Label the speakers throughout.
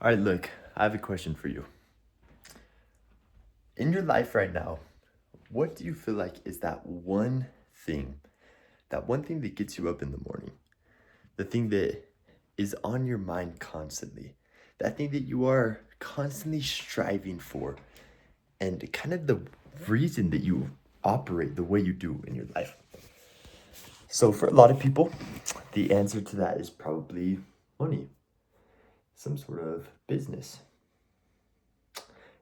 Speaker 1: All right, look, I have a question for you. In your life right now, what do you feel like is that one thing that gets you up in the morning, the thing that is on your mind constantly, that thing that you are constantly striving for, and kind of the reason that you operate the way you do in your life? So, for a lot of people, the answer to that is probably money, some sort of business.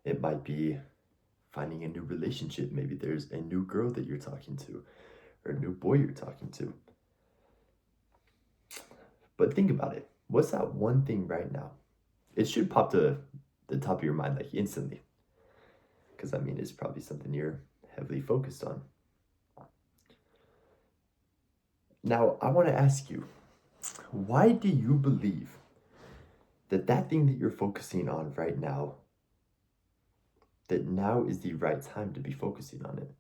Speaker 1: It might be finding a new relationship. Maybe there's a new girl that you're talking to or a new boy you're talking to. But think about it. What's that one thing right now? It should pop to the top of your mind like instantly. Because I mean, it's probably something you're heavily focused on. Now, I want to ask you, why do you believe that thing that you're focusing on right now, that now is the right time to be focusing on it?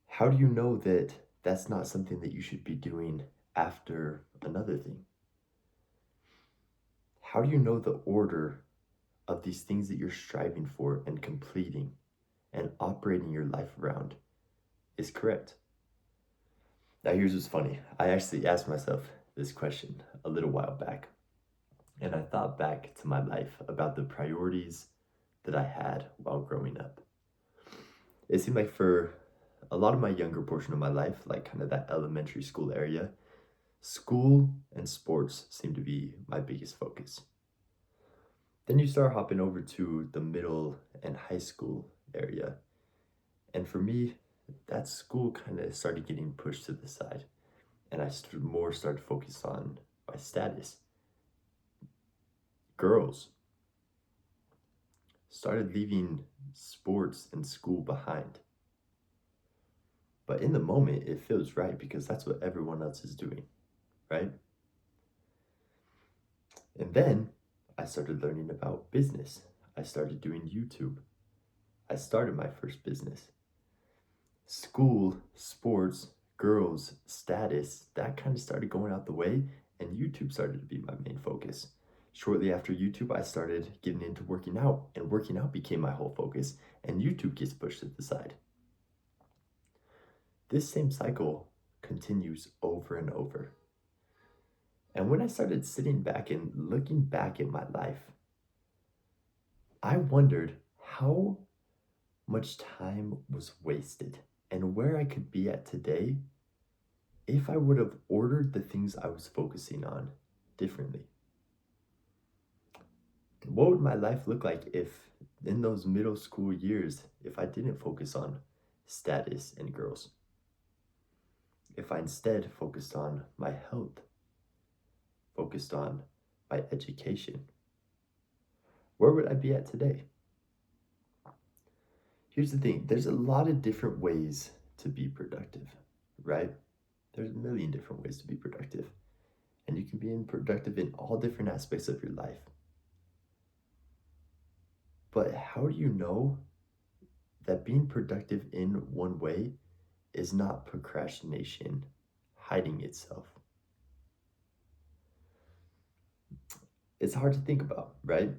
Speaker 1: How do you know that that's not something that you should be doing after another thing? How do you know the order of these things that you're striving for and completing and operating your life around is correct? Now, here's what's funny. I actually asked myself this question a little while back, and I thought back to my life about the priorities that I had while growing up. It seemed like for a lot of my younger portion of my life, like kind of that elementary school area, school and sports seemed to be my biggest focus. Then you start hopping over to the middle and high school area. And for me, that school kind of started getting pushed to the side. And I started focused on my status. Girls started leaving sports and school behind. But in the moment, it feels right because that's what everyone else is doing, right? And then I started learning about business. I started doing YouTube. I started my first business. School, sports, girls, status, that kind of started going out the way, and YouTube started to be my main focus. Shortly after YouTube, I started getting into working out, and working out became my whole focus, and YouTube gets pushed to the side. This same cycle continues over and over. And when I started sitting back and looking back at my life, I wondered how much time was wasted and where I could be at today if I would have ordered the things I was focusing on differently. What would my life look like if in those middle school years, if I didn't focus on status and girls? If I instead focused on my health, focused on my education, where would I be at today? Here's the thing, there's a lot of different ways to be productive, right? There's a million different ways to be productive. And you can be productive in all different aspects of your life. But how do you know that being productive in one way is not procrastination hiding itself? It's hard to think about, right?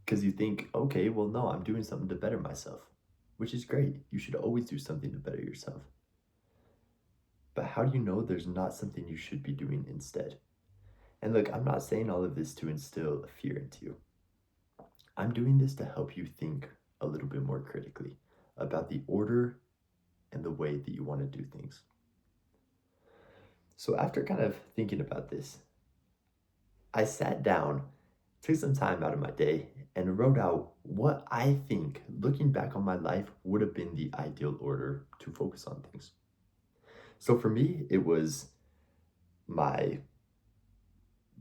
Speaker 1: Because you think, okay, well, no, I'm doing something to better myself, which is great. You should always do something to better yourself. But how do you know there's not something you should be doing instead? And look, I'm not saying all of this to instill fear into you. I'm doing this to help you think a little bit more critically about the order and the way that you want to do things. So after kind of thinking about this, I sat down, took some time out of my day, and wrote out what I think, looking back on my life, would have been the ideal order to focus on things. So for me, it was my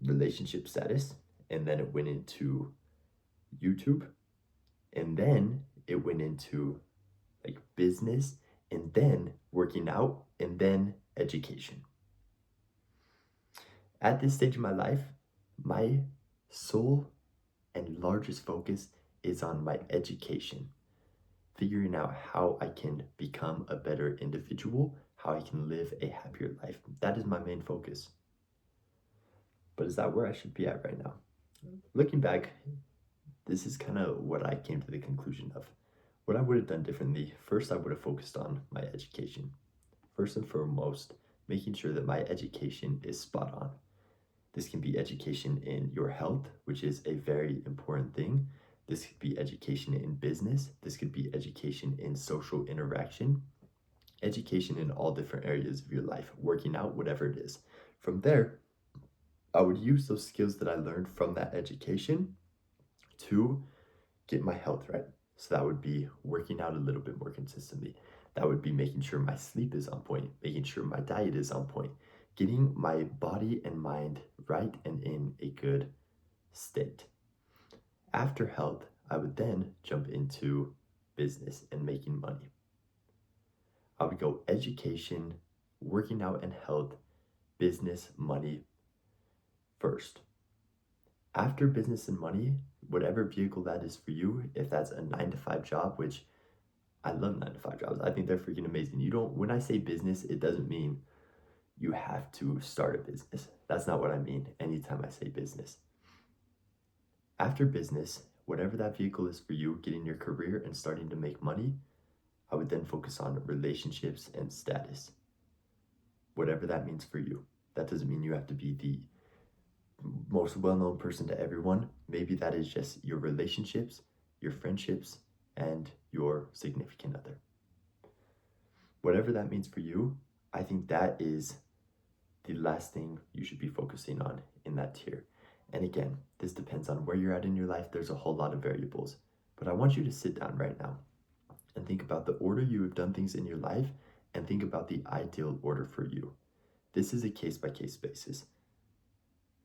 Speaker 1: relationship status, and then it went into YouTube, and then it went into like business, and then working out, and then education. At this stage of my life, my sole and largest focus is on my education, figuring out how I can become a better individual, how I can live a happier life. That is my main focus. But is that where I should be at right now? Looking back, this is kind of what I came to the conclusion of. What I would have done differently, first, I would have focused on my education. First and foremost, making sure that my education is spot on. This can be education in your health, which is a very important thing. This could be education in business. This could be education in social interaction. Education in all different areas of your life, working out, whatever it is. From there, I would use those skills that I learned from that education to get my health right. So that would be working out a little bit more consistently. That would be making sure my sleep is on point, making sure my diet is on point, getting my body and mind right and in a good state. After health, I would then jump into business and making money. I would go education, working out and health, business, money first. After business and money, whatever vehicle that is for you, if that's a 9 to 5 job, which I love 9 to 5 jobs, I think they're freaking amazing. When I say business, it doesn't mean you have to start a business. That's not what I mean anytime I say business. After business, whatever that vehicle is for you, getting your career and starting to make money, I would then focus on relationships and status. Whatever that means for you. That doesn't mean you have to be the most well-known person to everyone. Maybe that is just your relationships, your friendships, and your significant other. Whatever that means for you, I think that is the last thing you should be focusing on in that tier. And again, this depends on where you're at in your life. There's a whole lot of variables. But I want you to sit down right now and think about the order you have done things in your life and think about the ideal order for you. This is a case-by-case basis.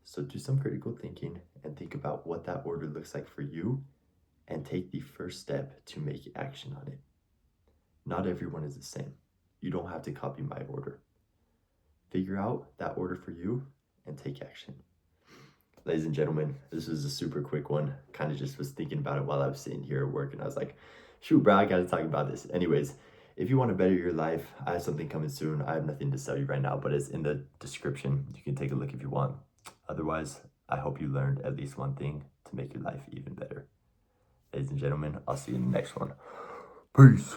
Speaker 1: So do some critical thinking and think about what that order looks like for you and take the first step to make action on it. Not everyone is the same. You don't have to copy my order. Figure out that order for you and take action. Ladies and gentlemen, this was a super quick one. Kind of just was thinking about it while I was sitting here at work and I was like, shoot, bro, I gotta talk about this. Anyways, if you want to better your life, I have something coming soon. I have nothing to sell you right now, but it's in the description. You can take a look if you want. Otherwise, I hope you learned at least one thing to make your life even better. Ladies and gentlemen, I'll see you in the next one. Peace.